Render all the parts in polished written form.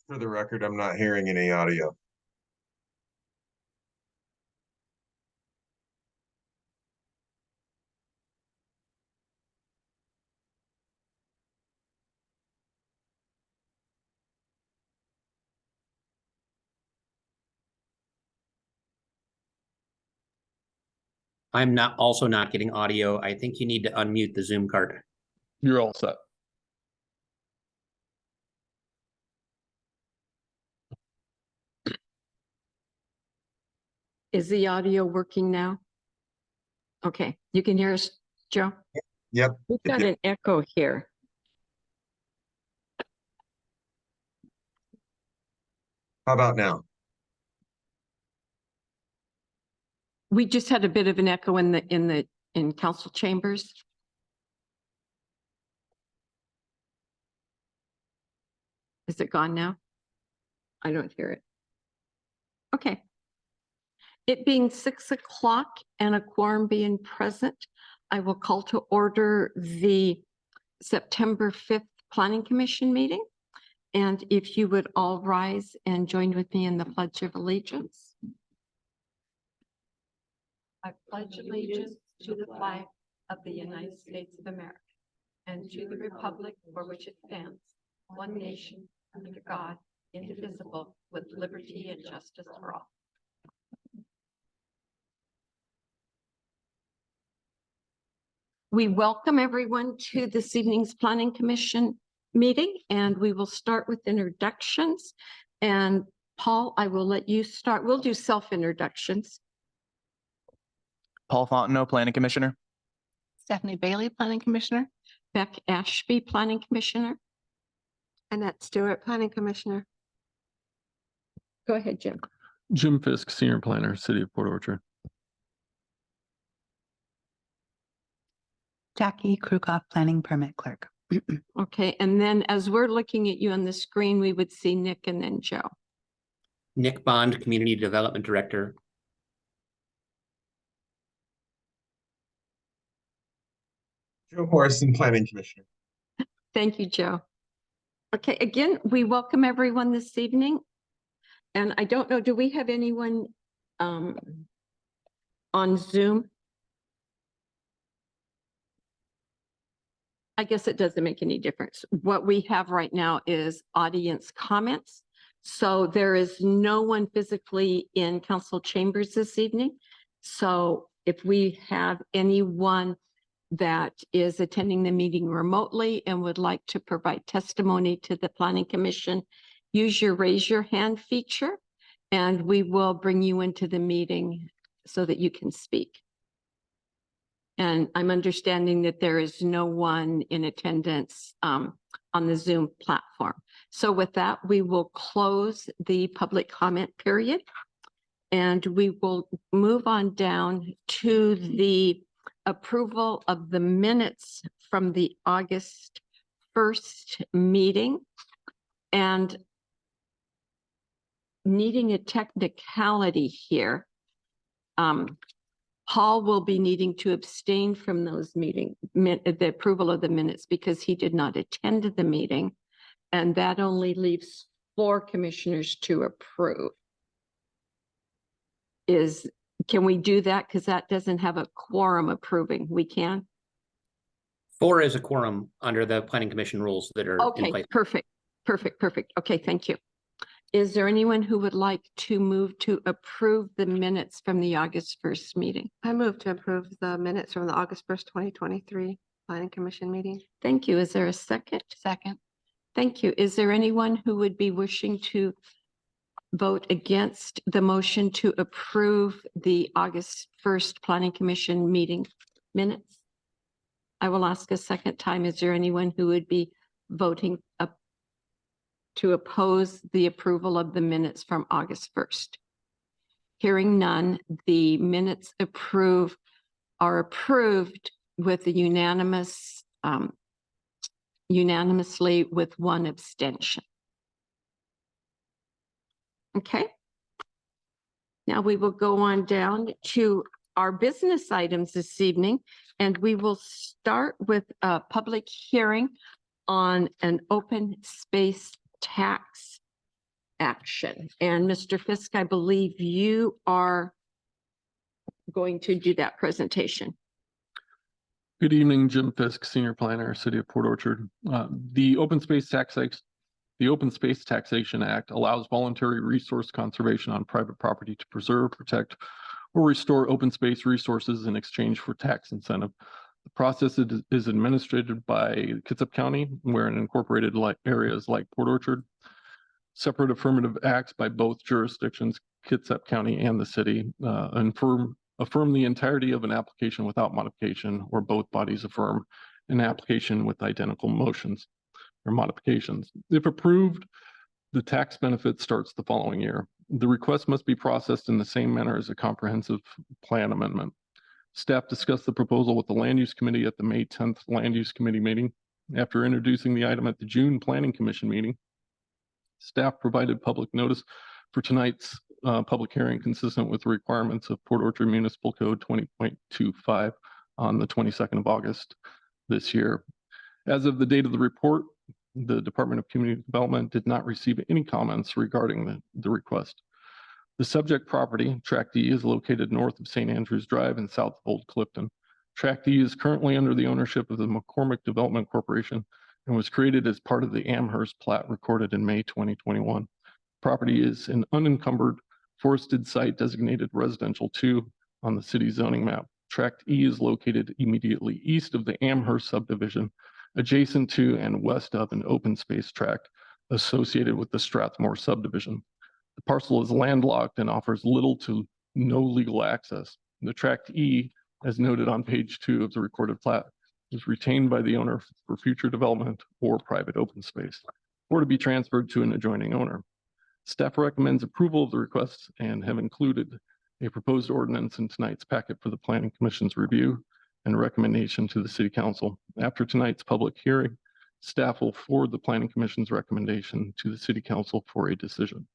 For the record, I'm not hearing any audio. I'm also not getting audio. I think you need to unmute the Zoom card. You're all set. Is the audio working now? Okay, you can hear us, Joe? Yep. We've got an echo here. How about now? We just had a bit of an echo in council chambers. Is it gone now? I don't hear it. Okay. It being 6 o'clock and a quorum being present, I will call to order the September 5th Planning Commission meeting. And if you would all rise and join with me in the Pledge of Allegiance. I pledge allegiance to the flag of the United States of America and to the republic for which it stands, one nation, under God, indivisible, with liberty and justice for all. We welcome everyone to this evening's Planning Commission meeting, and we will start with introductions. And Paul, I will let you start. We'll do self-introductions. Paul Fontenot, Planning Commissioner. Stephanie Bailey, Planning Commissioner. Beck Ashby, Planning Commissioner. Annette Stewart, Planning Commissioner. Go ahead, Jim. Jim Fisk, Senior Planner, City of Port Orchard. Jackie Krukoff, Planning Permit Clerk. Okay, and then as we're looking at you on the screen, we would see Nick and then Joe. Nick Bond, Community Development Director. Joe Morrison, Planning Commissioner. Thank you, Joe. Okay, again, we welcome everyone this evening. And I don't know, do we have anyone on Zoom? I guess it doesn't make any difference. What we have right now is audience comments. So there is no one physically in council chambers this evening. So if we have anyone that is attending the meeting remotely and would like to provide testimony to the Planning Commission, use your raise your hand feature and we will bring you into the meeting so that you can speak. And I'm understanding that there is no one in attendance on the Zoom platform. So with that, we will close the public comment period and we will move on down to the approval of the minutes from the August 1st meeting. And needing a technicality here, Paul will be needing to abstain from those the approval of the minutes because he did not attend the meeting. And that only leaves 4 commissioners to approve. Can we do that? Because that doesn't have a quorum approving. We can? 4 is a quorum under the Planning Commission rules that are in Okay, place. perfect. Okay, thank you. Is there anyone who would like to move to approve the minutes from the August 1st meeting? I move to approve the minutes from the August 1st, 2023 Planning Commission meeting. Thank you. Is there a second? Second. Thank you. Is there anyone who would be wishing to vote against the motion to approve the August 1st Planning Commission meeting minutes? I will ask a second time. Is there anyone who would be voting up to oppose the approval of the minutes from August 1st? Hearing none, the minutes are approved with a unanimously with 1 abstention. Okay. Now we will go on down to our business items this evening, and we will start with a public hearing on an open space tax action. And Mr. Fisk, I believe you are going to do that presentation. Good evening, Jim Fisk, Senior Planner, City of Port Orchard. The Open Space Taxation Act allows voluntary resource conservation on private property to preserve, protect, or restore open space resources in exchange for tax incentive. The process is administered by Kitsap County, where in incorporated areas like Port Orchard. Separate affirmative acts by both jurisdictions, Kitsap County and the city, affirm the entirety of an application without modification, or both bodies affirm an application with identical motions or modifications. If approved, the tax benefit starts the following year. The request must be processed in the same manner as a comprehensive plan amendment. Staff discussed the proposal with the Land Use Committee at the May 10th Land Use Committee meeting. After introducing the item at the June Planning Commission meeting, staff provided public notice for tonight's public hearing consistent with the requirements of Port Orchard Municipal Code 20.25 on the 22nd of August this year. As of the date of the report, the Department of Community Development did not receive any comments regarding the request. The subject property, Tract D, is located north of St. Andrews Drive and south of Old Clifton. Tract D is currently under the ownership of the McCormick Development Corporation and was created as part of the Amherst plat recorded in May 2021. Property is an unencumbered forested site designated residential 2 on the city zoning map. Tract E is located immediately east of the Amherst subdivision, adjacent to and west of an open space tract associated with the Strathmore subdivision. The parcel is landlocked and offers little to no legal access. The Tract E, as noted on page 2 of the recorded plat, is retained by the owner for future development or private open space, or to be transferred to an adjoining owner. Staff recommends approval of the request and have included a proposed ordinance in tonight's packet for the Planning Commission's review and recommendation to the City Council. After tonight's public hearing, staff will forward the Planning Commission's recommendation to the City Council for a decision.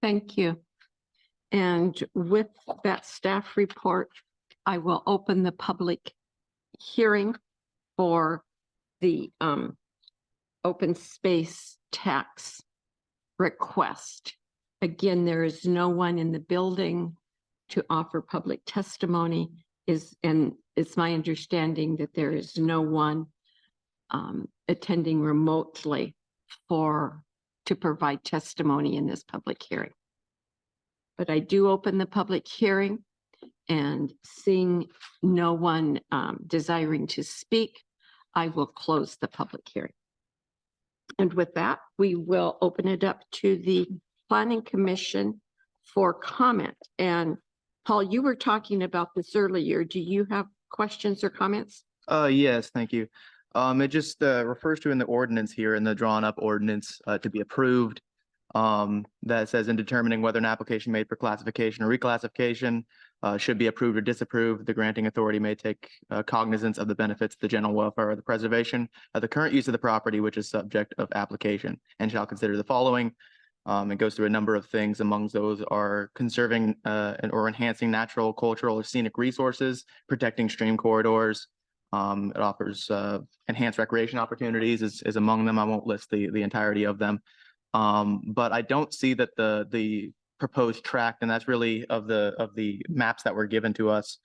Thank you. And with that staff report, I will open the public hearing for the open space tax request. Again, there is no one in the building to offer public testimony, and it's my understanding that there is no one attending remotely to provide testimony in this public hearing. But I do open the public hearing, and seeing no one desiring to speak, I will close the public hearing. And with that, we will open it up to the Planning Commission for comment. And Paul, you were talking about this earlier. Do you have questions or comments? Yes, thank you. It just refers to in the ordinance here, in the drawn up ordinance to be approved, that says in determining whether an application made for classification or reclassification should be approved or disapproved, the granting authority may take cognizance of the benefits of the general welfare or the preservation of the current use of the property, which is subject of application, and shall consider the following. It goes through a number of things. Amongst those are conserving or enhancing natural, cultural, or scenic resources, protecting stream corridors. It offers enhanced recreation opportunities is among them. I won't list the entirety of them. But I don't see that the proposed tract, and that's really of the maps that were given to us.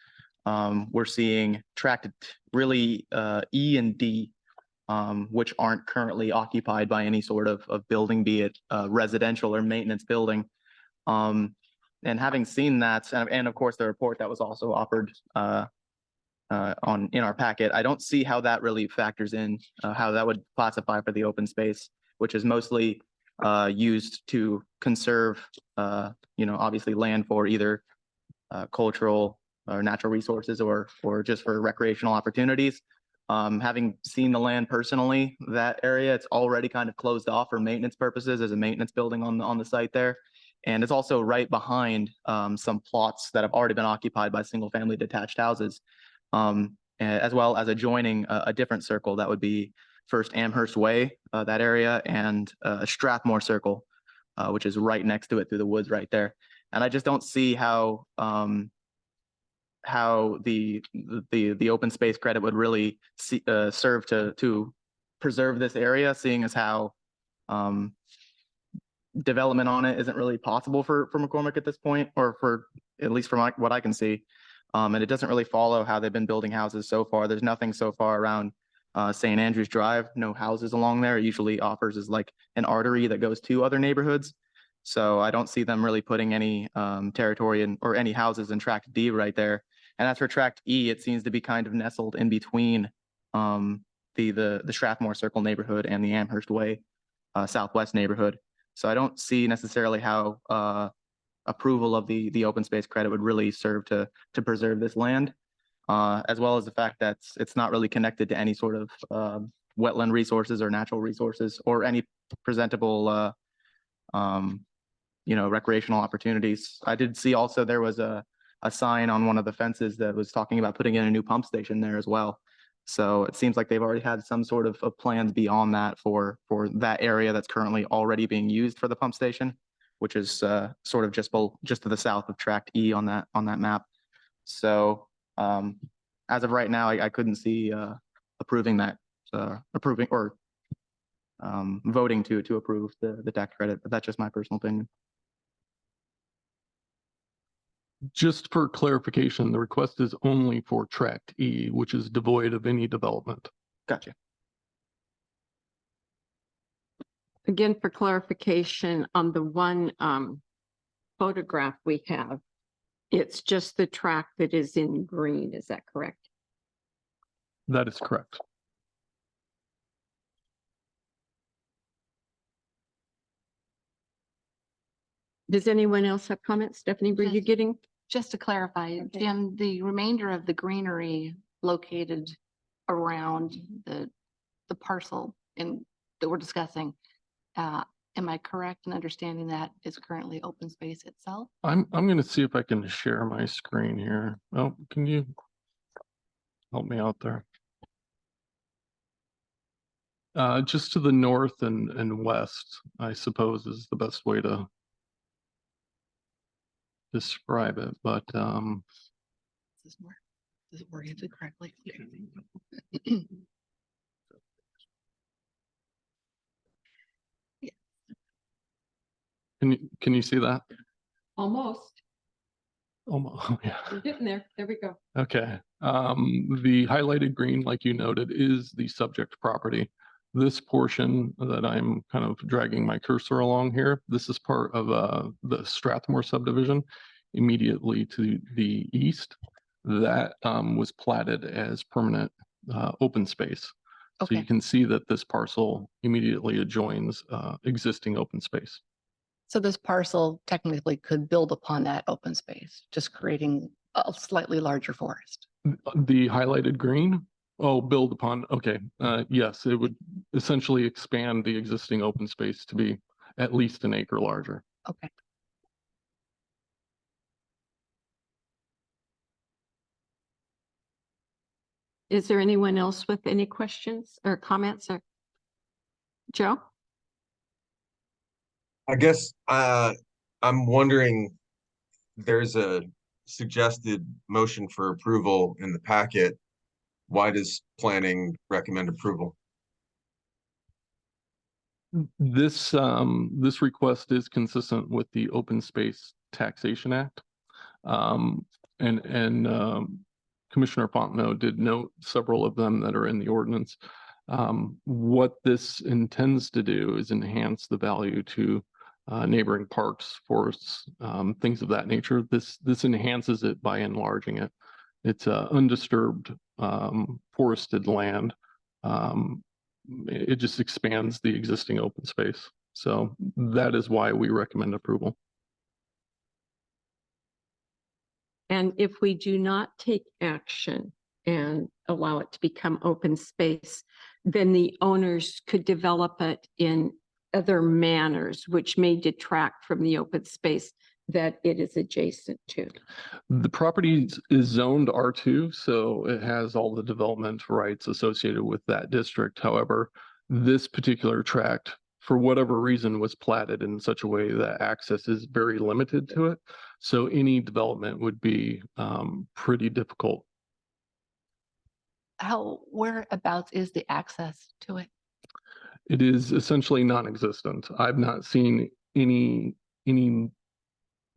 We're seeing tract really E and D, which aren't currently occupied by any sort of building, be it residential or maintenance building. And having seen that, and of course the report that was also offered in our packet, I don't see how that really factors in how that would classify for the open space, which is mostly used to conserve, obviously land for either cultural or natural resources or just for recreational opportunities. Having seen the land personally, that area, it's already kind of closed off for maintenance purposes. There's a maintenance building on the site there. And it's also right behind some plots that have already been occupied by single family detached houses, as well as adjoining a different circle that would be First Amherst Way, that area, and Strathmore Circle, which is right next to it through the woods right there. And I just don't see how the open space credit would really serve to preserve this area, seeing as how development on it isn't really possible for McCormick at this point, or for, at least from what I can see. And it doesn't really follow how they've been building houses so far. There's nothing so far around St. Andrews Drive, no houses along there. It usually offers as like an artery that goes to other neighborhoods. So I don't see them really putting any territory in, or any houses in Tract D right there. And as for Tract E, it seems to be kind of nestled in between the Strathmore Circle neighborhood and the Amherst Way Southwest neighborhood. So I don't see necessarily how approval of the open space credit would really serve to preserve this land, as well as the fact that it's not really connected to any sort of wetland resources or natural resources or any presentable recreational opportunities. I did see also there was a sign on one of the fences that was talking about putting in a new pump station there as well. So it seems like they've already had some sort of plans beyond that for that area that's currently already being used for the pump station, which is sort of just to the south of Tract E on that map. So as of right now, I couldn't see approving or voting to approve the tax credit, but that's just my personal opinion. Just for clarification, the request is only for Tract E, which is devoid of any development. Gotcha. Again, for clarification, on the one photograph we have, it's just the track that is in green. Is that correct? That is correct. Does anyone else have comments? Stephanie, were you Just- getting? Just to clarify, Okay. Jim, the remainder of the greenery located around the parcel that we're discussing, am I correct in understanding that is currently open space itself? I'm going to see if I can share my screen here. Oh, can you help me out there? Just to the north and west, I suppose, is the best way to describe it, but Is it oriented correctly? Okay. can you see that? Almost. Oh, yeah. We're getting there. There we go. Okay. The highlighted green, like you noted, is the subject property. This portion that I'm kind of dragging my cursor along here, this is part of the Strathmore subdivision immediately to the east. That was platted as permanent open space. So you Okay, can see that this parcel immediately adjoins existing open space. so this parcel technically could build upon that open space, just creating a slightly larger forest. The highlighted green, oh, build upon, okay, yes, it would essentially expand the existing open space to be at least an acre larger. Okay. Is there anyone else with any questions or comments or? Joe? I guess I'm wondering, there's a suggested motion for approval in the packet. Why does planning recommend approval? This request is consistent with the Open Space Taxation Act. Commissioner Fontenot did note several of them that are in the ordinance. What this intends to do is enhance the value to neighboring parks, forests, things of that nature. This enhances it by enlarging it. It's undisturbed forested land. It just expands the existing open space. So that is why we recommend approval. And if we do not take action and allow it to become open space, then the owners could develop it in other manners, which may detract from the open space that it is adjacent to. The property is zoned R2, so it has all the development rights associated with that district. However, this particular tract, for whatever reason, was platted in such a way that access is very limited to it. So any development would be pretty difficult. Whereabouts is the access to it? It is essentially non-existent. I've not seen any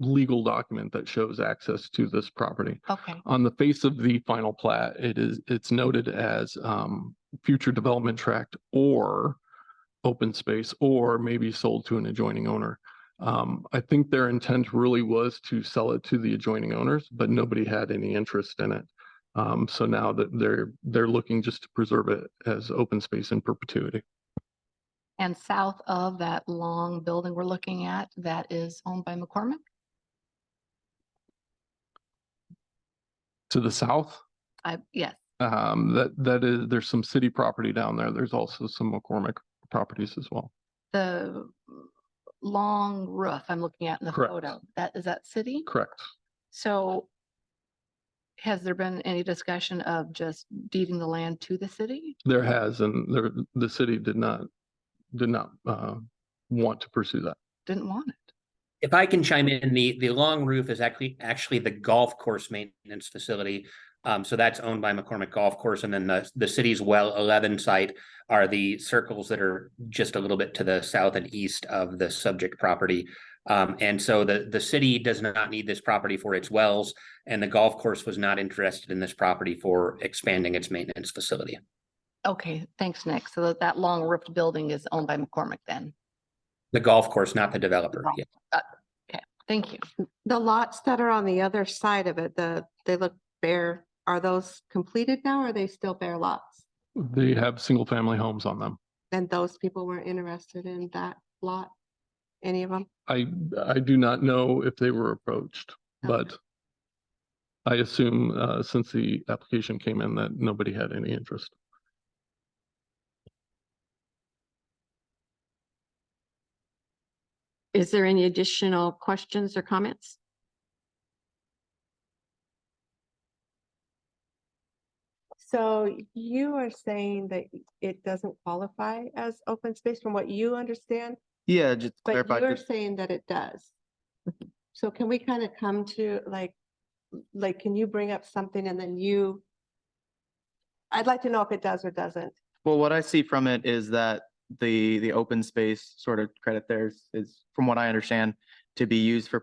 legal document that shows access to this property. Okay, On the face of the final plat, it's noted as future development tract or open space, or maybe sold to an adjoining owner. I think their intent really was to sell it to the adjoining owners, but nobody had any interest in it. So now that they're looking just to preserve it as open space in perpetuity. and south of that long building we're looking at, that is owned by McCormick? To the south, Yes, there's some city property down there. There's also some McCormick properties as well. the long roof I'm looking at in the Correct. photo, is that city? Correct. So has there been any discussion of just deeding the land to the city? There has, and the city did not want to pursue that. Didn't want it. If I can chime in, the long roof is actually the golf course maintenance facility. So that's owned by McCormick Golf Course, and then the city's well 11 site are the circles that are just a little bit to the south and east of the subject property. And so the city does not need this property for its wells, and the golf course was not interested in this property for expanding its maintenance facility. Okay, thanks, Nick. So that long roofed building is owned by McCormick then? The golf course, not the developer. Yeah. Okay, thank you. The lots that are on the other side of it, they look bare. Are those completed now? Or are they still bare lots? They have single family homes on them. And those people weren't interested in that lot? Any of them? I do not know if they were approached, but I assume since the application came in that nobody had any interest. Is there any additional questions or comments? So you are saying that it doesn't qualify as open space from what you understand, Yeah, just to but clarify. you're saying that it does. So can we kind of come to like, can you bring up something and then I'd like to know if it does or doesn't. Well, what I see from it is that the open space sort of credit there is, from what I understand, to be used for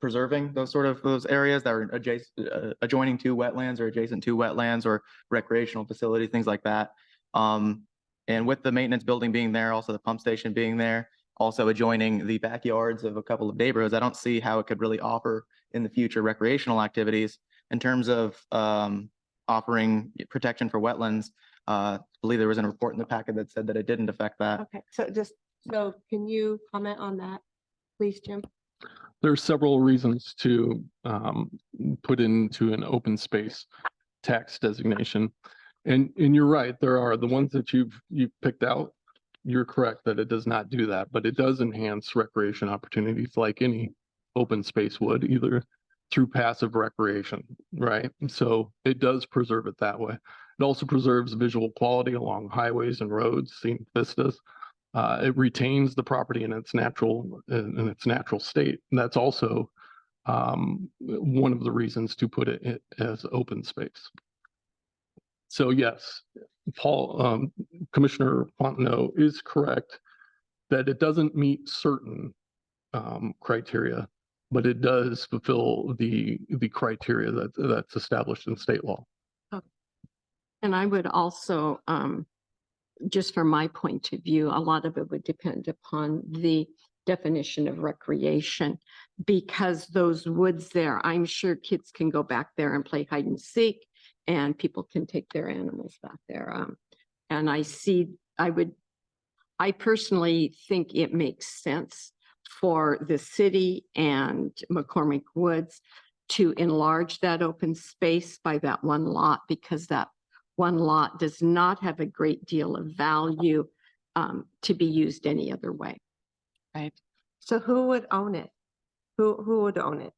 preserving those areas that are adjoining to wetlands or adjacent to wetlands or recreational facilities, things like that. And with the maintenance building being there, also the pump station being there, also adjoining the backyards of a couple of neighborhoods, I don't see how it could really offer in the future recreational activities in terms of offering protection for wetlands. I believe there was a report in the packet that said that it didn't affect that. Okay, so can you comment on that, please, Jim? There are several reasons to put into an open space tax designation. And you're right, there are the ones that you've picked out. You're correct that it does not do that, but it does enhance recreation opportunities like any open space would, either through passive recreation, right? So it does preserve it that way. It also preserves visual quality along highways and roads, scenic vistas. It retains the property in its natural state. And that's also one of the reasons to put it as open space. So yes, Commissioner Fontenot is correct that it doesn't meet certain criteria, but it does fulfill the criteria that's established in state law. And I would also, just from my point of view, a lot of it would depend upon the definition of recreation, because those woods there, I'm sure kids can go back there and play hide and seek, and people can take their animals back there. And I personally think it makes sense for the city and McCormick Woods to enlarge that open space by that one lot, because that one lot does not have a great deal of value to be used any other way. Right. So who would own it? Who would own it?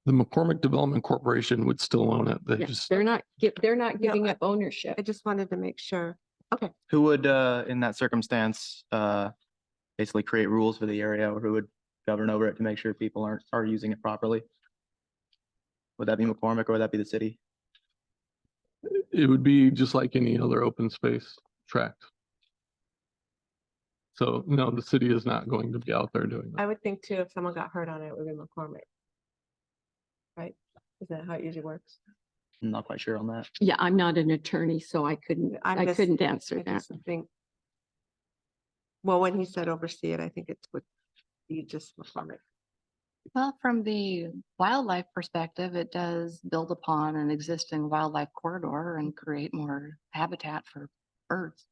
The McCormick Development Corporation would still own it. They Yeah, just, they're not giving up ownership. I just wanted to make sure. Okay, Who would, in that circumstance, basically create rules for the area, or who would govern over it to make sure people are using it properly? Would that be McCormick or would that be the city? it would be just like any other open space tract. So no, the city is not going to be out there doing I that. would think too, if someone got hurt on it, it would be McCormick. Right? Isn't that how it usually works? I'm not quite sure on that. Yeah, I'm not an attorney, so I couldn't answer I that. just think. Well, when he said oversee it, I think it would be just McCormick. Well, from the wildlife perspective, it does build upon an existing wildlife corridor and create more habitat for birds.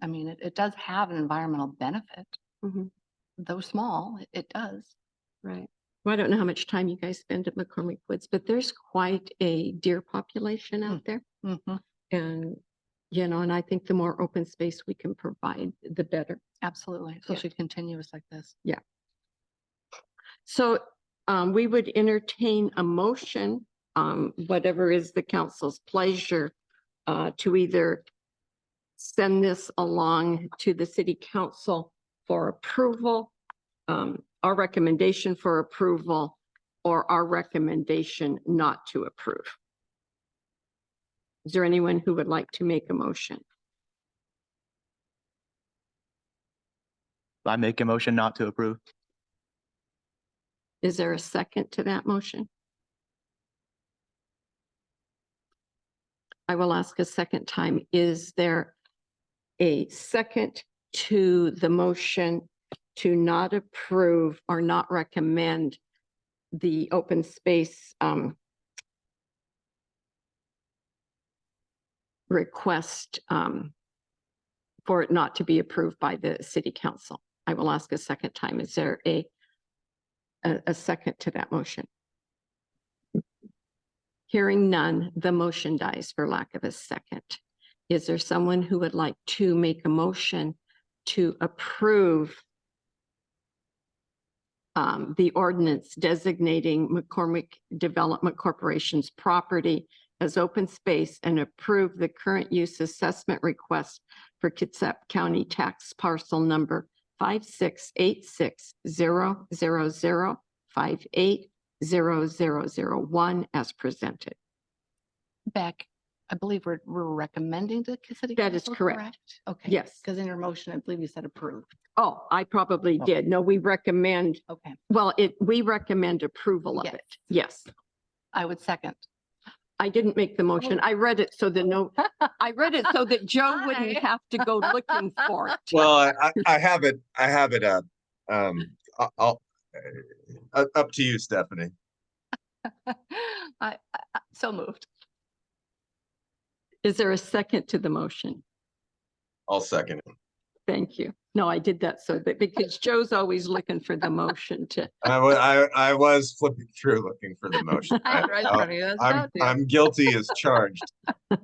I mean, it does have an environmental benefit, Mhm. though small, it does. Right. Well, I don't know how much time you guys spend at McCormick Woods, but there's quite a deer population out there. Mhm. And, you know, and I think the more open space we can provide, the better. Absolutely, especially continuous like this. So we would entertain a motion, whatever is the council's pleasure, to either send this along to the city council for approval, our recommendation for approval, or our recommendation not to approve. Is there anyone who would like to make a motion? I make a motion not to approve. Is there a second to that motion? I will ask a second time. Is there a second to the motion to not approve or not recommend the open space request for it not to be approved by the city council? I will ask a second time. Is there a second to that motion? Hearing none, the motion dies for lack of a second. Is there someone who would like to make a motion to approve the ordinance designating McCormick Development Corporation's property as open space and approve the current use assessment request for Kitsap County tax parcel number 568600580001 as presented? Beck, I believe we're recommending to city. That is council, correct. Okay. Yes. Because in your motion, I believe you said approved. Oh, I probably Oh. did. No, we recommend, Okay, well, we recommend approval of Yes. it. Yes. I would second. I didn't make the motion. I read it so that I read it so that Joe wouldn't Hi. have to go looking for it. Well, I have it up. I'll, up to you, Stephanie. So moved. Is there a second to the motion? I'll second it. Thank you. No, I did that so that, because Joe's always looking for the motion to, I was flipping through looking for the motion. I'm guilty as charged.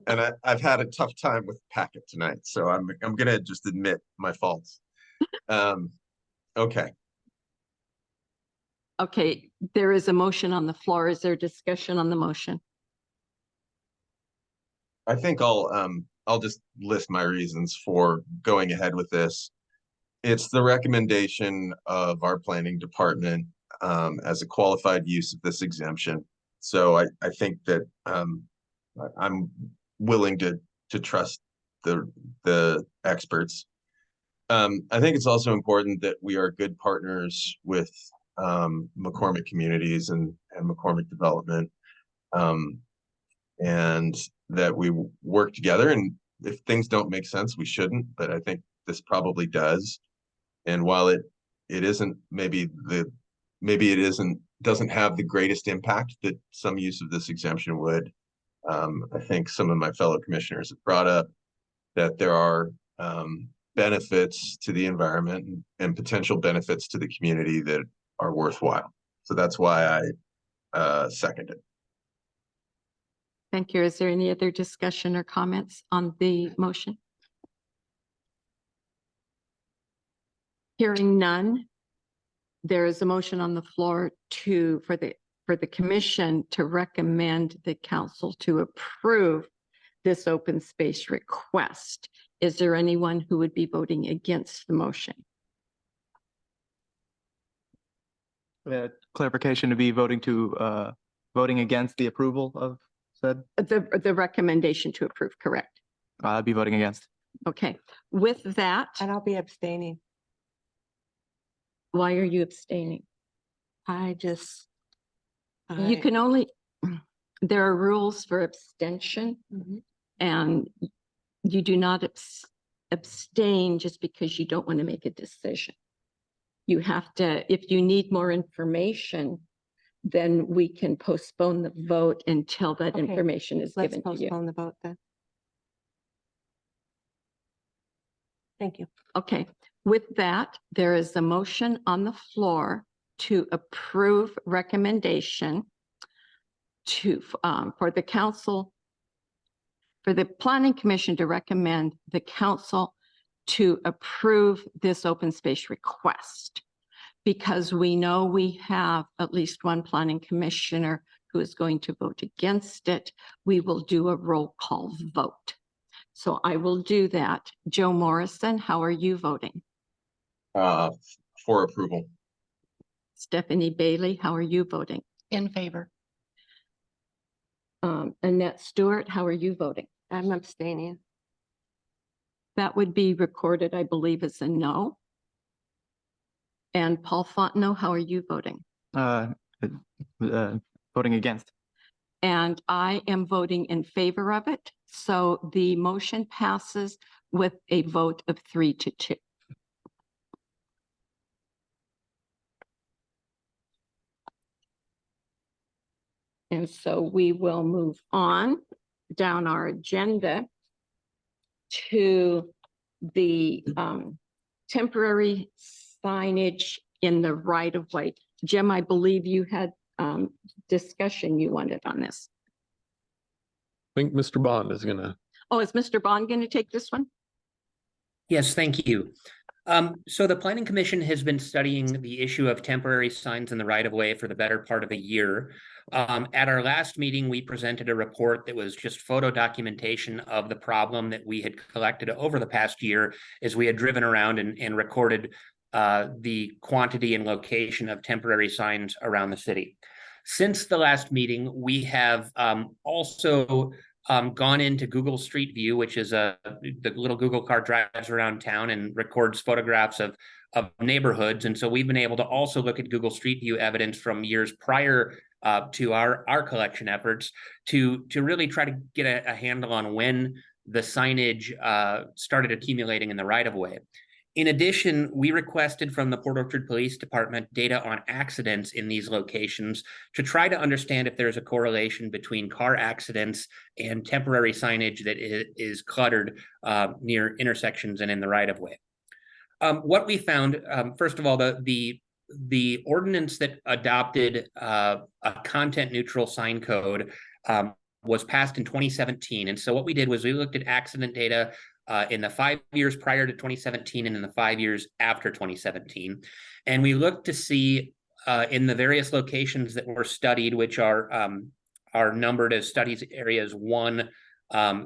And I've had a tough time with the packet tonight, so I'm gonna just admit my faults. Okay, okay, there is a motion on the floor. Is there discussion on the motion? I think I'll just list my reasons for going ahead with this. It's the recommendation of our planning department as a qualified use of this exemption. So I think that I'm willing to trust the experts. I think it's also important that we are good partners with McCormick Communities and McCormick Development, and that we work together. And if things don't make sense, we shouldn't, but I think this probably does. And while it isn't doesn't have the greatest impact that some use of this exemption would, I think some of my fellow commissioners have brought up that there are benefits to the environment and potential benefits to the community that are worthwhile. So that's why I second it. Thank you. Is there any other discussion or comments on the motion? Hearing none, there is a motion on the floor for the commission to recommend the council to approve this open space request. Is there anyone who would be voting against the motion? Clarification to be voting against the approval of said, The recommendation to approve, correct? I'd be voting against. Okay, with that, And I'll be abstaining. Why are you abstaining? I just. You I- can only, there are rules for abstention, Mhm. and you do not abstain just because you don't want to make a decision. You have to, if you need more information, then we can postpone the vote until that Okay, information is Let's given to you. postpone the vote then. Thank you. Okay, with that, there is a motion on the floor to approve recommendation to, for the council, for the planning commission to recommend the council to approve this open space request. Because we know we have at least one planning commissioner who is going to vote against it, we will do a roll call vote. So I will do that. Joe Morrison, how are you voting? For approval. Stephanie Bailey, how are you voting? In favor. Annette Stewart, how are you voting? I'm abstaining. That would be recorded, I believe, as a no. And Paul Fontenot, how are you voting? Voting against. And I am voting in favor of it. So the motion passes with a vote of 3-2. And so we will move on down our agenda to the temporary signage in the right of way. Jim, I believe you had discussion you wanted on this. I think Mr. Bond is gonna. Oh, is Mr. Bond going to take this one? Yes, thank you. So the Planning Commission has been studying the issue of temporary signs in the right-of-way for the better part of a year. At our last meeting, we presented a report that was just photo documentation of the problem that we had collected over the past year as we had driven around and recorded the quantity and location of temporary signs around the city. Since the last meeting, we have also gone into Google Street View, which is the little Google car drives around town and records photographs of neighborhoods. And so we've been able to also look at Google Street View evidence from years prior to our collection efforts to really try to get a handle on when the signage started accumulating in the right-of-way. In addition, we requested from the Port Orchard Police Department data on accidents in these locations to try to understand if there's a correlation between car accidents and temporary signage that is cluttered near intersections and in the right-of-way. What we found, first of all, the ordinance that adopted a content-neutral sign code was passed in 2017. And so what we did was we looked at accident data in the 5 years prior to 2017 and in the 5 years after 2017. And we looked to see in the various locations that were studied, which are numbered as studies areas 1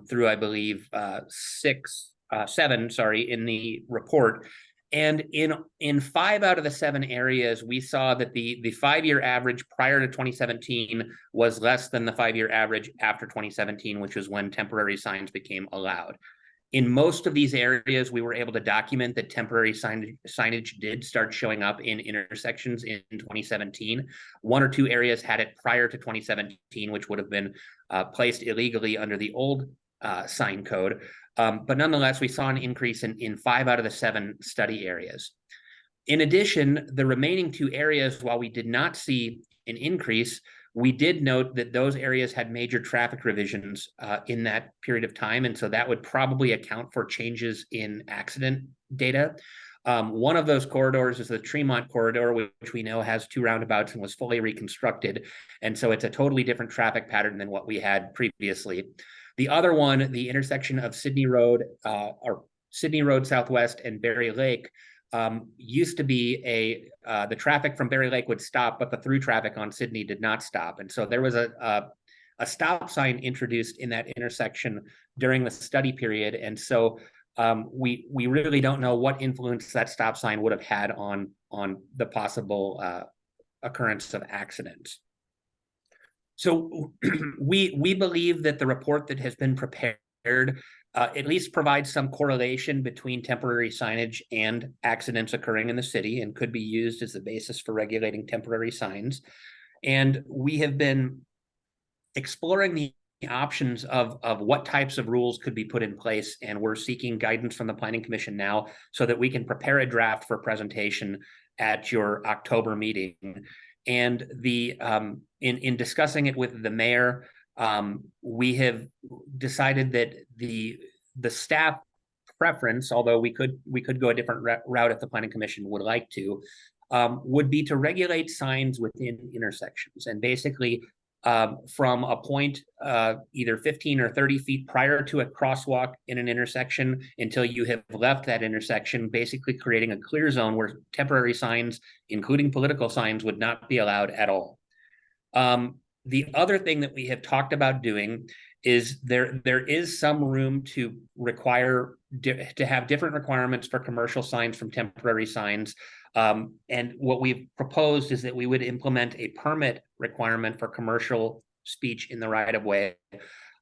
through, I believe, 7, in the report. And in 5 out of the 7 areas, we saw that the 5-year average prior to 2017 was less than the 5-year average after 2017, which is when temporary signs became allowed. In most of these areas, we were able to document that temporary signage did start showing up in intersections in 2017. 1 or 2 areas had it prior to 2017, which would have been placed illegally under the old sign code. But nonetheless, we saw an increase in 5 out of the 7 study areas. In addition, the remaining 2 areas, while we did not see an increase, we did note that those areas had major traffic revisions in that period of time. And so that would probably account for changes in accident data. One of those corridors is the Tremont corridor, which we know has 2 roundabouts and was fully reconstructed. And so it's a totally different traffic pattern than what we had previously. The other one, the intersection of Sydney Road or Sydney Road Southwest and Berry Lake, used to be the traffic from Berry Lake would stop, but the through traffic on Sydney did not stop. And so there was a stop sign introduced in that intersection during the study period. And so we really don't know what influence that stop sign would have had on the possible occurrence of accidents. So we believe that the report that has been prepared at least provide some correlation between temporary signage and accidents occurring in the city and could be used as the basis for regulating temporary signs. And we have been exploring the options of what types of rules could be put in place, and we're seeking guidance from the Planning Commission now so that we can prepare a draft for presentation at your October meeting. And the in discussing it with the mayor, we have decided that the staff preference, although we could go a different route if the Planning Commission would like to, would be to regulate signs within intersections, and basically from a point either 15 or 30 feet prior to a crosswalk in an intersection until you have left that intersection, basically creating a clear zone where temporary signs, including political signs, would not be allowed at all. The other thing that we have talked about doing is there is some room to require to have different requirements for commercial signs from temporary signs. And what we've proposed is that we would implement a permit requirement for commercial speech in the right of way.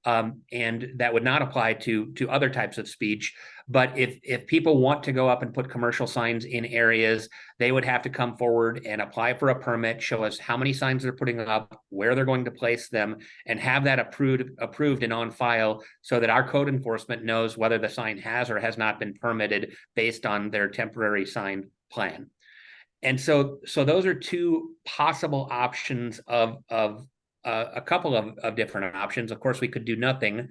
And that would not apply to other types of speech. But if people want to go up and put commercial signs in areas, they would have to come forward and apply for a permit, show us how many signs they're putting up, where they're going to place them, and have that approved and on file so that our code enforcement knows whether the sign has or has not been permitted based on their temporary sign plan. And so those are two possible options of a couple of different options. Of course, we could do nothing.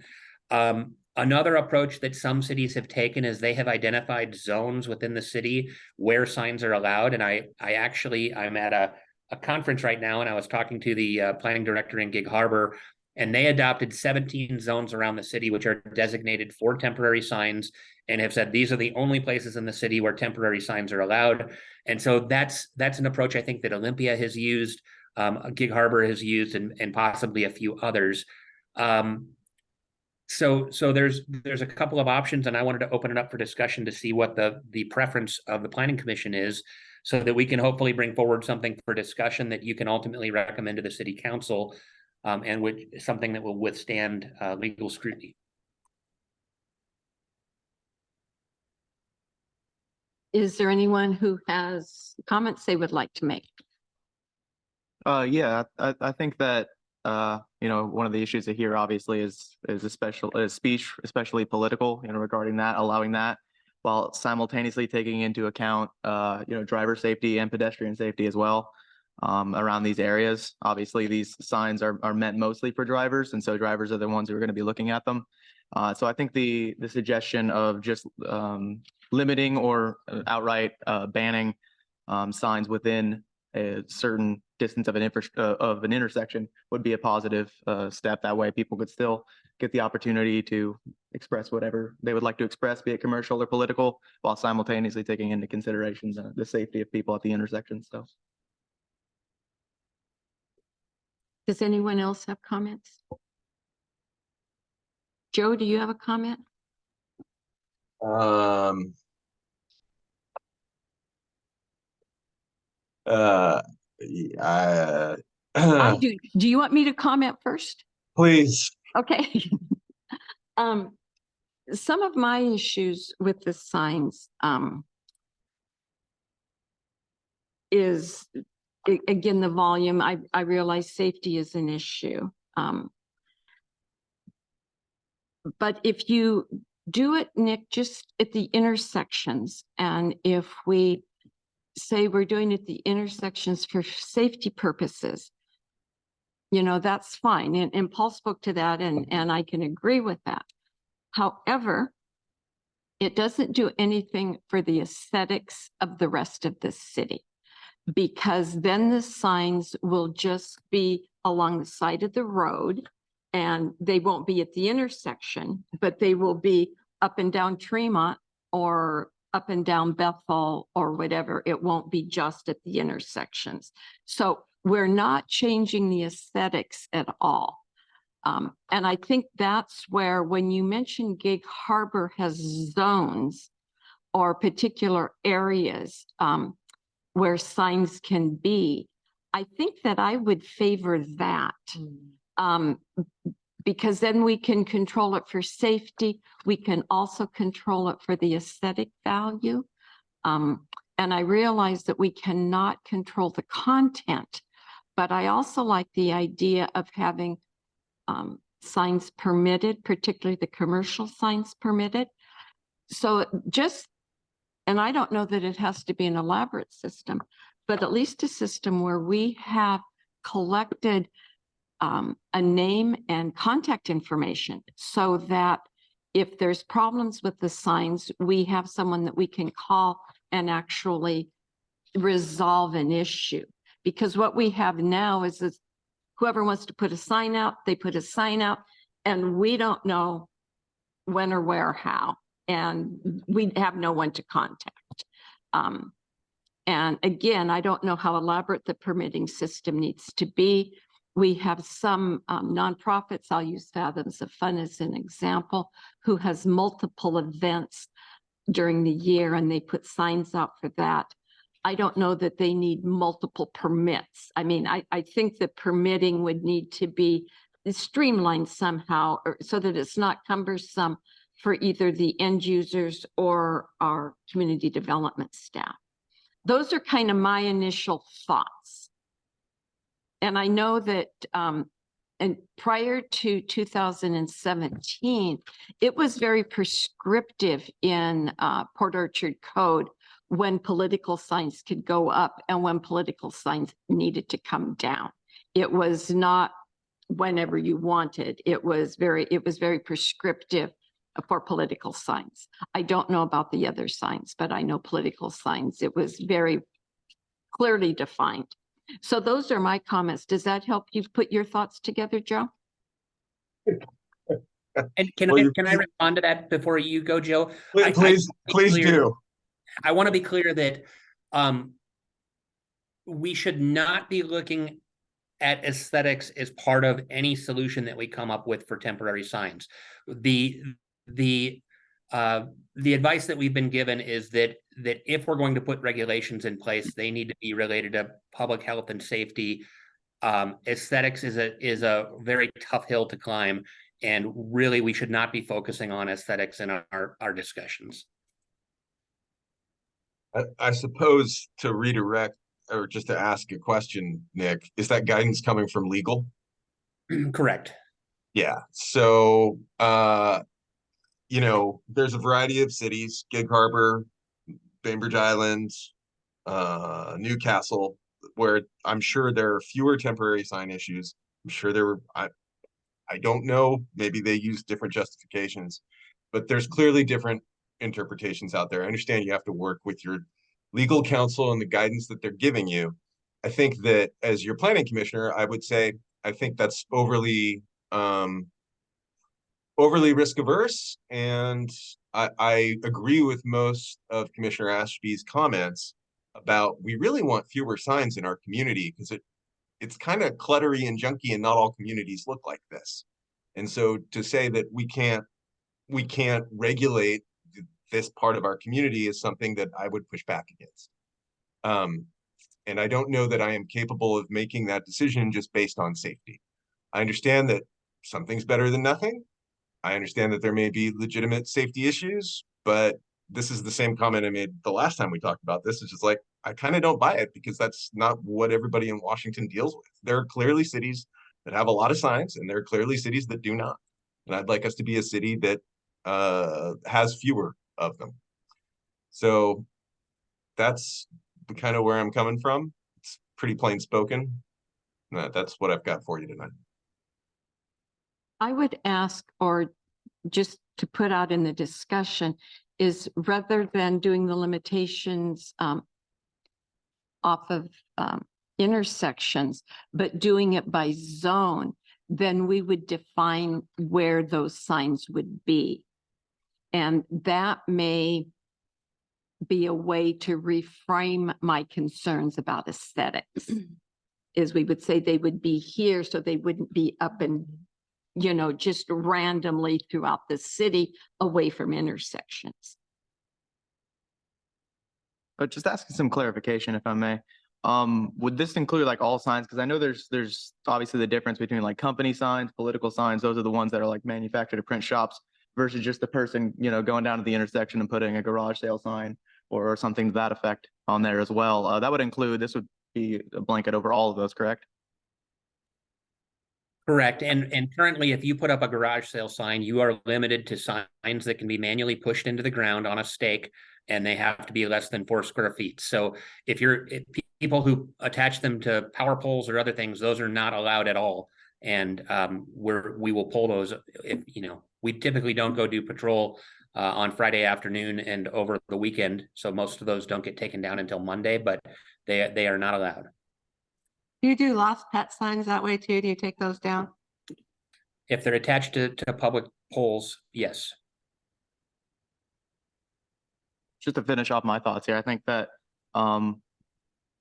Another approach that some cities have taken is they have identified zones within the city where signs are allowed. And I'm at a conference right now, and I was talking to the planning director in Gig Harbor, and they adopted 17 zones around the city which are designated for temporary signs and have said these are the only places in the city where temporary signs are allowed. And so that's an approach I think that Olympia has used, Gig Harbor has used, and possibly a few others. So there's a couple of options, and I wanted to open it up for discussion to see what the preference of the Planning Commission is, so that we can hopefully bring forward something for discussion that you can ultimately recommend to the City Council, and which something that will withstand legal scrutiny. Is there anyone who has comments they would like to make? Yeah, I think that, one of the issues here obviously is speech, especially political, regarding that, allowing that, while simultaneously taking into account, driver safety and pedestrian safety as well, around these areas. Obviously, these signs are meant mostly for drivers, and so drivers are the ones who are going to be looking at them. So I think the suggestion of just limiting or outright banning signs within a certain distance of an intersection would be a positive step. That way people could still get the opportunity to express whatever they would like to express, be it commercial or political, while simultaneously taking into consideration the safety of people at the intersection. So, Does anyone else have comments? Joe, do you have a comment? I do. Do you want me to comment first? Please. Okay. Some of my issues with the signs is again the volume. I realize safety is an issue. But if you do it, Nick, just at the intersections, and if we say we're doing it at the intersections for safety purposes, that's fine. And Paul spoke to that, and I can agree with that. However, it doesn't do anything for the aesthetics of the rest of the city, because then the signs will just be along the side of the road, and they won't be at the intersection, but they will be up and down Tremont or up and down Bethel or whatever. It won't be just at the intersections. So we're not changing the aesthetics at all. And I think that's where, when you mention Gig Harbor has zones or particular areas where signs can be, I think that I would favor that. because then we can control it for safety. We can also control it for the aesthetic value. And I realize that we cannot control the content, but I also like the idea of having signs permitted, particularly the commercial signs permitted. So just, and I don't know that it has to be an elaborate system, but at least a system where we have collected a name and contact information so that if there's problems with the signs, we have someone that we can call and actually resolve an issue. Because what we have now is whoever wants to put a sign out, they put a sign out, and we don't know when or where or how, and we have no one to contact. And again, I don't know how elaborate the permitting system needs to be. We have some nonprofits, I'll use Fathoms of Fun as an example, who has multiple events during the year and they put signs out for that. I don't know that they need multiple permits. I mean, I think the permitting would need to be streamlined somehow so that it's not cumbersome for either the end users or our community development staff. Those are kind of my initial thoughts. And I know that and prior to 2017, it was very prescriptive in Port Orchard Code when political signs could go up and when political signs needed to come down. It was not whenever you wanted. It was very prescriptive for political signs. I don't know about the other signs, but I know political signs. It was very clearly defined. So those are my comments. Does that help you put your thoughts together, Joe? And can Well, I respond to that before you go, Joe? Please do. I want to be clear that we should not be looking at aesthetics as part of any solution that we come up with for temporary signs. The advice that we've been given is that if we're going to put regulations in place, they need to be related to public health and safety. Aesthetics is a very tough hill to climb, and really we should not be focusing on aesthetics in our discussions. I suppose to redirect or just to ask a question, Nick, is that guidance coming from legal? Correct. Yeah. So, you know, there's a variety of cities, Gig Harbor, Bainbridge Islands, Newcastle, where I'm sure there are fewer temporary sign issues. I'm sure there were, I don't know, maybe they use different justifications, but there's clearly different interpretations out there. I understand you have to work with your legal counsel and the guidance that they're giving you. I think that as your planning commissioner, I would say, I think that's overly risk averse. And I agree with most of Commissioner Ashby's comments about we really want fewer signs in our community because it's kind of cluttery and junky and not all communities look like this. And so to say that we can't regulate this part of our community is something that I would push back against. And I don't know that I am capable of making that decision just based on safety. I understand that something's better than nothing. I understand that there may be legitimate safety issues, but this is the same comment I made the last time we talked about this. It's just like, I kind of don't buy it because that's not what everybody in Washington deals with. There are clearly cities that have a lot of signs and there are clearly cities that do not. And I'd like us to be a city that has fewer of them. So that's kind of where I'm coming from. It's pretty plain spoken. That's what I've got for you tonight. I would ask, or just to put out in the discussion, is rather than doing the limitations off of intersections, but doing it by zone, then we would define where those signs would be. And that may be a way to reframe my concerns about aesthetics. Is we would say they would be here so they wouldn't be up and, you know, just randomly throughout the city away from intersections. But just asking some clarification, if I may. Would this include like all signs? Because I know there's obviously the difference between like company signs, political signs. Those are the ones that are like manufactured at print shops versus just the person, you know, going down to the intersection and putting a garage sale sign or something to that effect on there as well. That would include, this would be a blanket over all of those, correct? Correct. And currently, if you put up a garage sale sign, you are limited to signs that can be manually pushed into the ground on a stake, and they have to be less than 4 square feet. So if people who attach them to power poles or other things, those are not allowed at all. And we will pull those if, you know, we typically don't go do patrol on Friday afternoon and over the weekend. So most of those don't get taken down until Monday, but they are not allowed. Do you do lost pet signs that way too? Do you take those down? If they're attached to public poles, yes. Just to finish off my thoughts here, I think that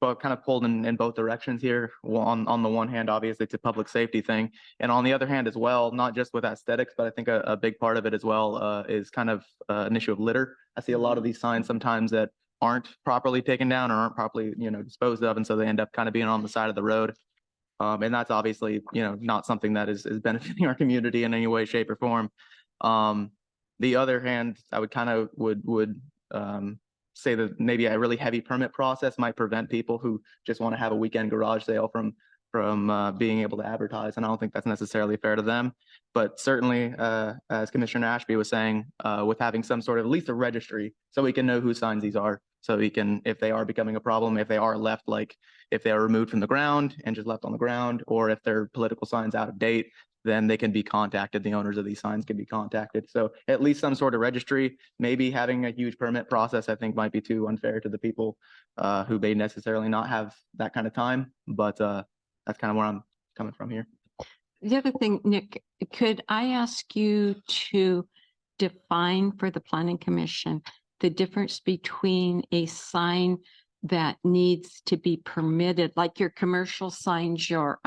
but kind of pulled in both directions here. On the one hand, obviously it's a public safety thing, and on the other hand as well, not just with aesthetics, but I think a big part of it as well is kind of an issue of litter. I see a lot of these signs sometimes that aren't properly taken down or aren't properly, you know, disposed of, and so they end up kind of being on the side of the road. And that's obviously, you know, not something that is benefiting our community in any way, shape, or form. The other hand, I would kind of would say that maybe a really heavy permit process might prevent people who just want to have a weekend garage sale from being able to advertise, and I don't think that's necessarily fair to them. But certainly, as Commissioner Ashby was saying, with having some sort of at least a registry, so we can know whose signs these are, so we can, if they are becoming a problem, if they are left, like if they are removed from the ground and just left on the ground, or if their political signs out of date, then they can be contacted. The owners of these signs can be contacted. So at least some sort of registry. Maybe having a huge permit process, I think, might be too unfair to the people who may necessarily not have that kind of time. But that's kind of where I'm coming from here. The other thing, Nick, could I ask you to define for the Planning Commission the difference between a sign that needs to be permitted, like your commercial signs, your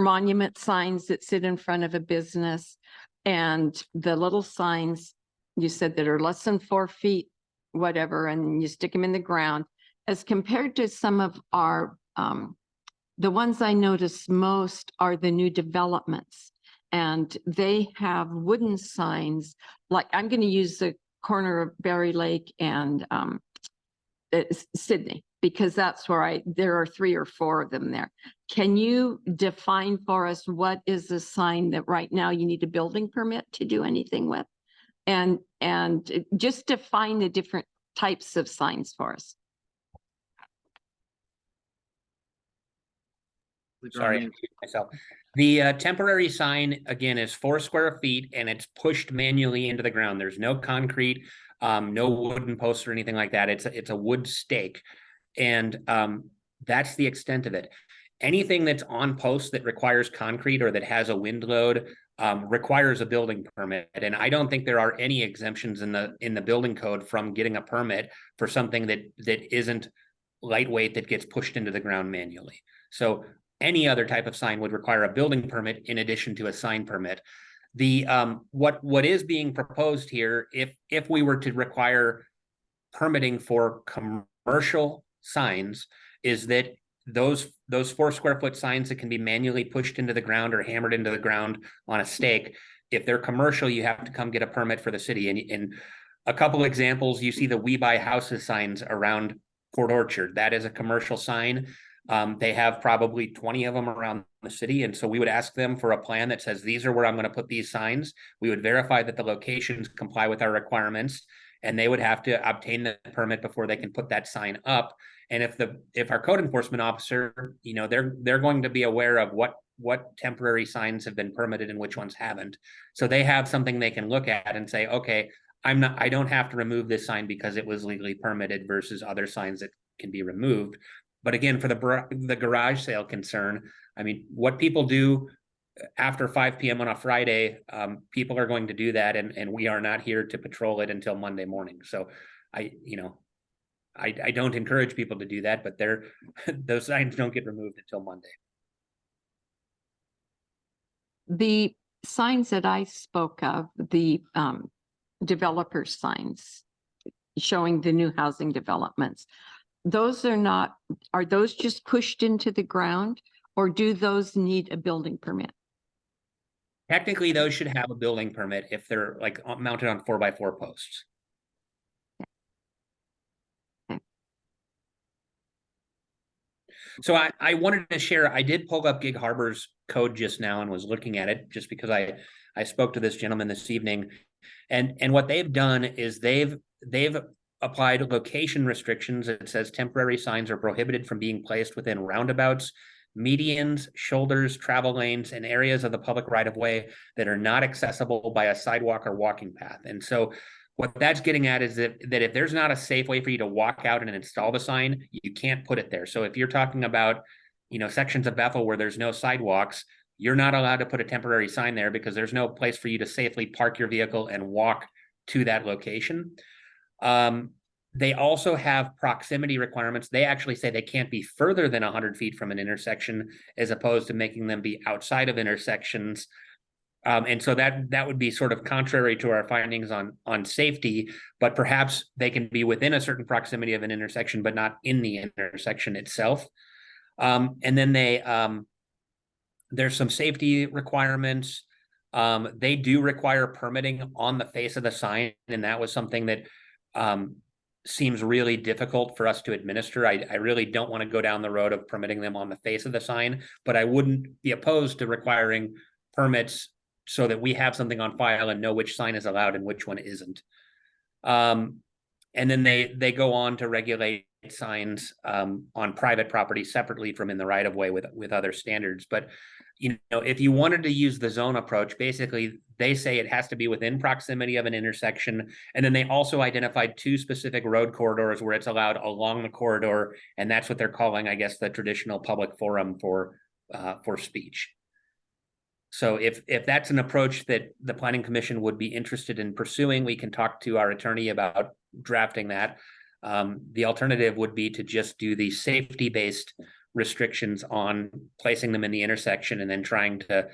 monument signs that sit in front of a business, and the little signs you said that are less than 4 feet, whatever, and you stick them in the ground, as compared to some of our the ones I notice most are the new developments, and they have wooden signs. Like I'm going to use the corner of Berry Lake and Sydney, because that's where there are 3 or 4 of them there. Can you define for us what is the sign that right now you need a building permit to do anything with? And just define the different types of signs for us. Sorry, I muted myself. The temporary sign, again, is 4 square feet and it's pushed manually into the ground. There's no concrete, no wooden posts or anything like that. It's a wood stake. And that's the extent of it. Anything that's on posts that requires concrete or that has a wind load requires a building permit. And I don't think there are any exemptions in the building code from getting a permit for something that isn't lightweight that gets pushed into the ground manually. So any other type of sign would require a building permit in addition to a sign permit. The what is being proposed here, if we were to require permitting for commercial signs, is that those 4 square foot signs that can be manually pushed into the ground or hammered into the ground on a stake, if they're commercial, you have to come get a permit for the city. And a couple examples, you see the We Buy Houses signs around Port Orchard. That is a commercial sign. They have probably 20 of them around the city. And so we would ask them for a plan that says, these are where I'm going to put these signs. We would verify that the locations comply with our requirements, and they would have to obtain the permit before they can put that sign up. And if our code enforcement officer, you know, they're going to be aware of what temporary signs have been permitted and which ones haven't. So they have something they can look at and say, okay, I don't have to remove this sign because it was legally permitted versus other signs that can be removed. But again, for the garage sale concern, I mean, what people do after 5 p.m. on a Friday, people are going to do that, and we are not here to patrol it until Monday morning. So I don't encourage people to do that, but those signs don't get removed until Monday. The signs that I spoke of, the developer signs showing the new housing developments, those are not, are those just pushed into the ground? Or do those need a building permit? Technically, those should have a building permit if they're like mounted on 4x4 posts. So I wanted to share, I did pull up Gig Harbor's code just now and was looking at it just because I spoke to this gentleman this evening. And what they've done is they've applied location restrictions. It says temporary signs are prohibited from being placed within roundabouts, medians, shoulders, travel lanes, and areas of the public right of way that are not accessible by a sidewalk or walking path. And so what that's getting at is that if there's not a safe way for you to walk out and install the sign, you can't put it there. So if you're talking about, sections of Bethel where there's no sidewalks, you're not allowed to put a temporary sign there because there's no place for you to safely park your vehicle and walk to that location. They also have proximity requirements. They actually say they can't be further than 100 feet from an intersection, as opposed to making them be outside of intersections. And so that would be sort of contrary to our findings on safety, but perhaps they can be within a certain proximity of an intersection, but not in the intersection itself. And then there's some safety requirements. They do require permitting on the face of the sign, and that was something that seems really difficult for us to administer. I really don't want to go down the road of permitting them on the face of the sign, but I wouldn't be opposed to requiring permits so that we have something on file and know which sign is allowed and which one isn't. And then they go on to regulate signs on private property separately from in the right of way with other standards. But if you wanted to use the zone approach, basically they say it has to be within proximity of an intersection. And then they also identified 2 specific road corridors where it's allowed along the corridor. And that's what they're calling, I guess, the traditional public forum for speech. So if that's an approach that the Planning Commission would be interested in pursuing, we can talk to our attorney about drafting that. The alternative would be to just do the safety-based restrictions on placing them in the intersection and then trying to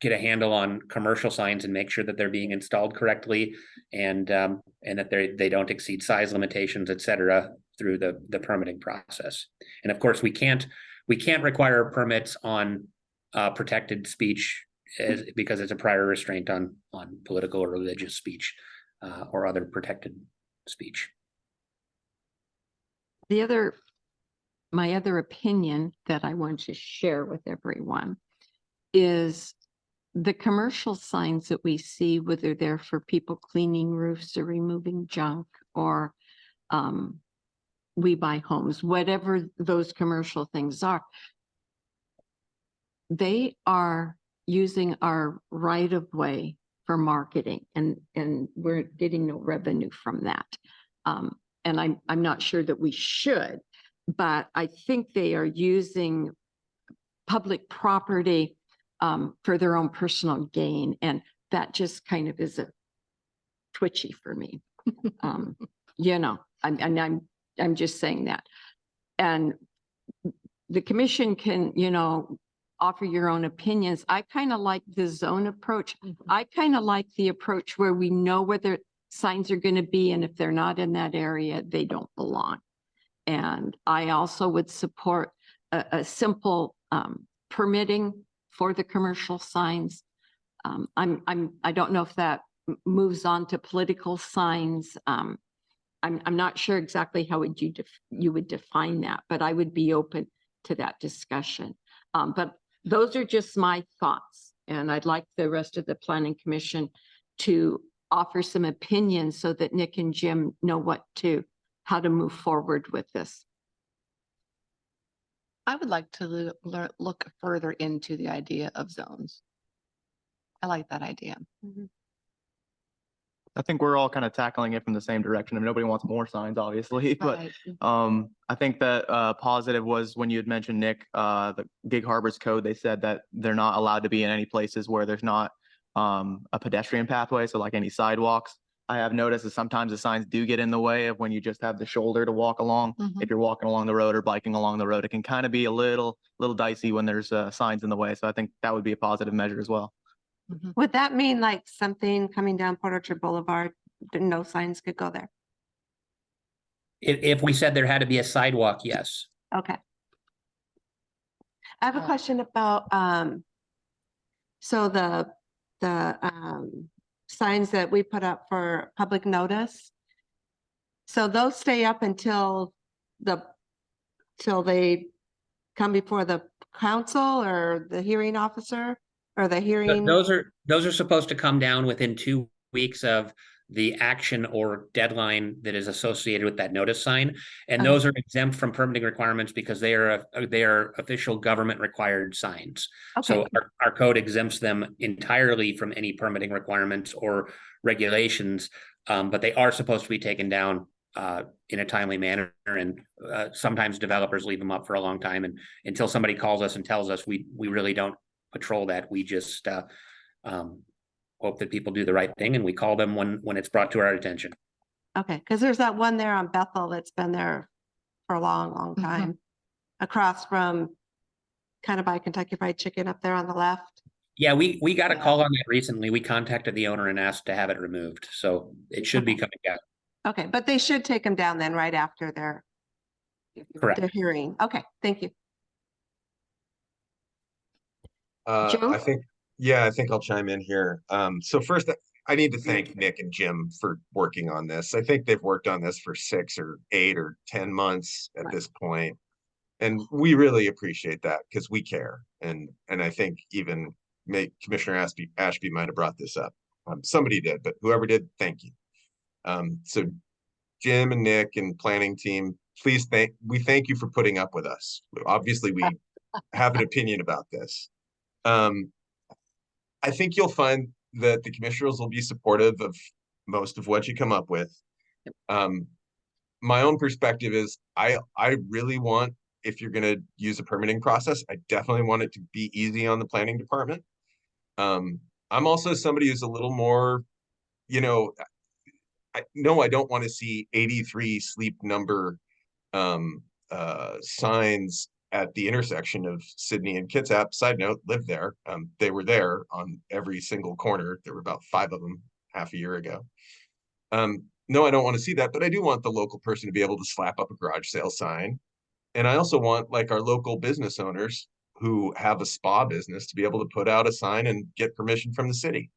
get a handle on commercial signs and make sure that they're being installed correctly and that they don't exceed size limitations, et cetera, through the permitting process. And of course, we can't require permits on protected speech because it's a prior restraint on political or religious speech or other protected speech. My other opinion that I want to share with everyone is the commercial signs that we see, whether they're for people cleaning roofs or removing junk or we buy homes, whatever those commercial things are, they are using our right of way for marketing and we're getting no revenue from that. And I'm not sure that we should, but I think they are using public property for their own personal gain. And that just kind of is a twitchy for me. I'm just saying that. And the commission can, offer your own opinions. I kind of like the zone approach. I kind of like the approach where we know where the signs are going to be, and if they're not in that area, they don't belong. And I also would support a simple permitting for the commercial signs. I don't know if that moves on to political signs. I'm not sure exactly how you would define that, but I would be open to that discussion. But those are just my thoughts, and I'd like the rest of the Planning Commission to offer some opinions so that Nick and Jim know how to move forward with this. I would like to look further into the idea of zones. I like that idea. I think we're all kind of tackling it from the same direction. I mean, nobody wants more signs, obviously, but Right. I think that positive was when you had mentioned, Nick, the Gig Harbor's code. They said that they're not allowed to be in any places where there's not a pedestrian pathway, so like any sidewalks. I have noticed that sometimes the signs do get in the way of when you just have the shoulder to walk along. Mhm. If you're walking along the road or biking along the road, it can kind of be a little dicey when there's signs in the way. So I think that would be a positive measure as well. Mhm. Would that mean like something coming down Port Orchard Boulevard, no signs could go there? If we said there had to be a sidewalk, yes. Okay. I have a Uh, question about, so the, signs that we put up for public notice. So those stay up until till they come before the council or the hearing officer or the hearing? Those are supposed to come down within 2 weeks of the action or deadline that is associated with that notice sign. And Okay. those are exempt from permitting requirements because they are official government required signs. So Okay, our code exempts them entirely from any permitting requirements or regulations. But they are supposed to be taken down in a timely manner, and sometimes developers leave them up for a long time, and until somebody calls us and tells us, we really don't patrol that. We just hope that people do the right thing, and we call them when it's brought to our attention. okay, because there's that one there on Bethel that's been there for a long, long Mhm. time. Across from, kind of by Kentucky Fried Chicken up there on the left. Yeah, we got a Yeah. call on that recently. We contacted the owner and asked to have it removed, so it should be Okay. coming down. Okay, but they should take them down then right after their Correct. hearing. Okay, thank you. Joe? I think, yeah, I think I'll chime in here. So first, I need to thank Nick and Jim for working on this. I think they've worked on this for 6 or 8 or 10 months at Right. this point. And we really appreciate that because we care. And I think even Commissioner Ashby might have brought this up. Somebody did, but whoever did, thank you. So Jim and Nick and planning team, we thank you for putting up with us. Obviously, we have an opinion about this. I think you'll find that the commissioners will be supportive of most of what you come up with. My own perspective is I really want, if you're going to use a permitting process, I definitely want it to be easy on the planning department. I'm also somebody who's a little more, you know, I don't want to see 83 sleep number signs at the intersection of Sydney and Kitsap. Side note, lived there. They were there on every single corner. There were about 5 of them half a year ago. No, I don't want to see that, but I do want the local person to be able to slap up a garage sale sign. And I also want, like, our local business owners who have a spa business to be able to put out a sign and get permission from the city.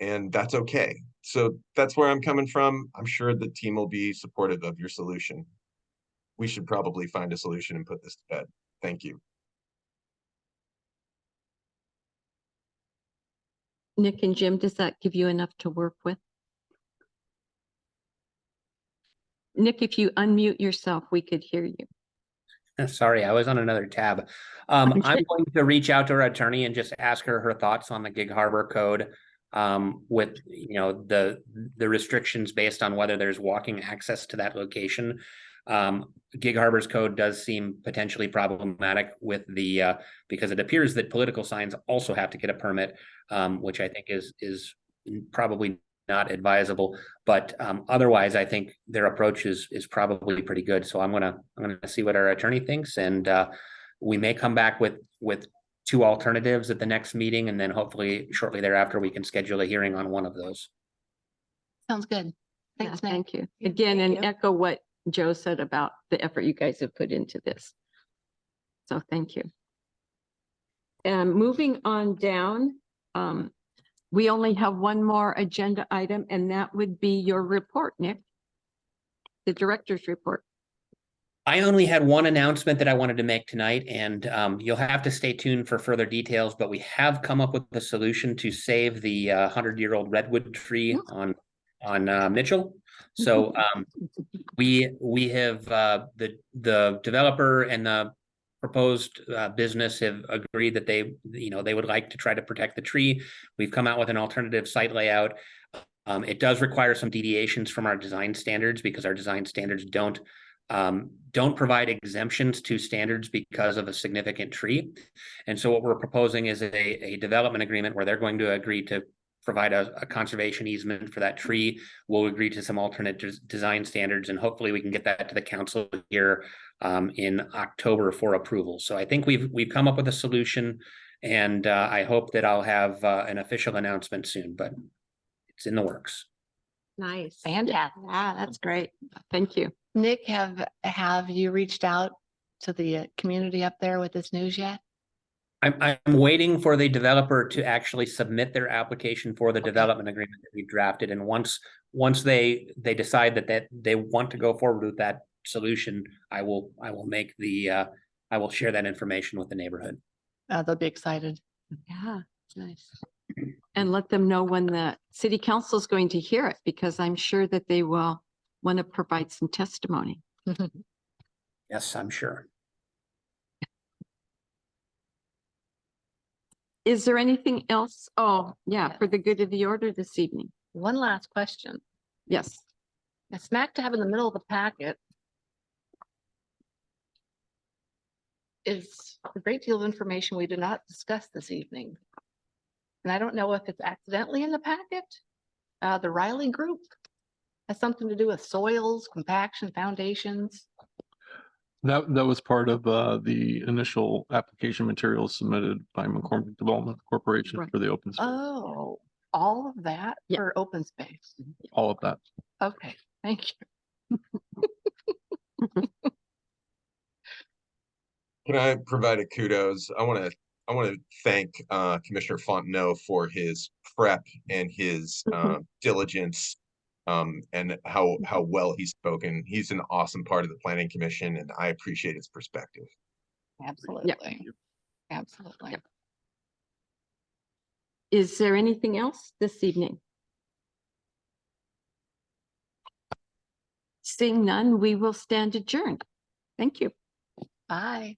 And that's okay. So that's where I'm coming from. I'm sure the team will be supportive of your solution. We should probably find a solution and put this to bed. Thank you. Nick and Jim, does that give you enough to work with? Nick, if you unmute yourself, we could hear you. Sorry, I was on another tab. I'm going to reach out to our attorney and just ask her thoughts on the Gig Harbor code. With, you know, the restrictions based on whether there's walking access to that location. Gig Harbor's code does seem potentially problematic with the because it appears that political signs also have to get a permit, which I think is probably not advisable. But otherwise, I think their approach is probably pretty good. So I'm gonna see what our attorney thinks, and we may come back with 2 alternatives at the next meeting, and then hopefully shortly thereafter we can schedule a hearing on one of those. Sounds good. Yeah, Thanks, Nick. thank you. Again, and Thank you. echo what Joe said about the effort you guys have put into this. So thank you. And moving on down, we only have one more agenda item, and that would be your report, Nick. The director's report. I only had one announcement that I wanted to make tonight, and you'll have to stay tuned for further details, but we have come up with a solution to save the 100-year-old redwood tree on Mitchell. So we have the developer and the proposed business have agreed that they would like to try to protect the tree. We've come out with an alternative site layout. It does require some deviations from our design standards because our design standards don't provide exemptions to standards because of a significant tree. And so what we're proposing is a development agreement where they're going to agree to provide a conservation easement for that tree. We'll agree to some alternate design standards, and hopefully we can get that to the council here in October for approval. So I think we've come up with a solution, and I hope that I'll have an official announcement soon, but it's in the works. Nice. Fantastic. Yeah, that's great. Thank you. Nick, have you reached out to the community up there with this news yet? I'm waiting for the developer to actually submit their application for the development agreement that we drafted. And once they decide that they want to go forward with that solution, I will make I will share that information with the neighborhood. They'll be excited. Yeah, nice. And let them know when the city council is going to hear it, because I'm sure that they will want to provide some testimony. Yes, I'm sure. Is there anything else? Oh, yeah, for the good of the order this evening. One last question. Yes. A smack dab in the middle of the packet is a great deal of information we did not discuss this evening. And I don't know if it's accidentally in the packet. The Riley Group has something to do with soils, compaction, foundations. That was part of the initial application materials submitted by McCormick Development Corporation Right. for the open space, Oh, all of that Yeah. for open space. all of that. Okay, thank you. Can I provide a kudos? I want to thank Commissioner Fontenot for his prep and his diligence, and how well he's spoken. He's an awesome part of the Planning Commission, and I appreciate his perspective. Absolutely. Absolutely. Is there anything else this evening? Seeing none, we will stand adjourned. Thank you. Bye.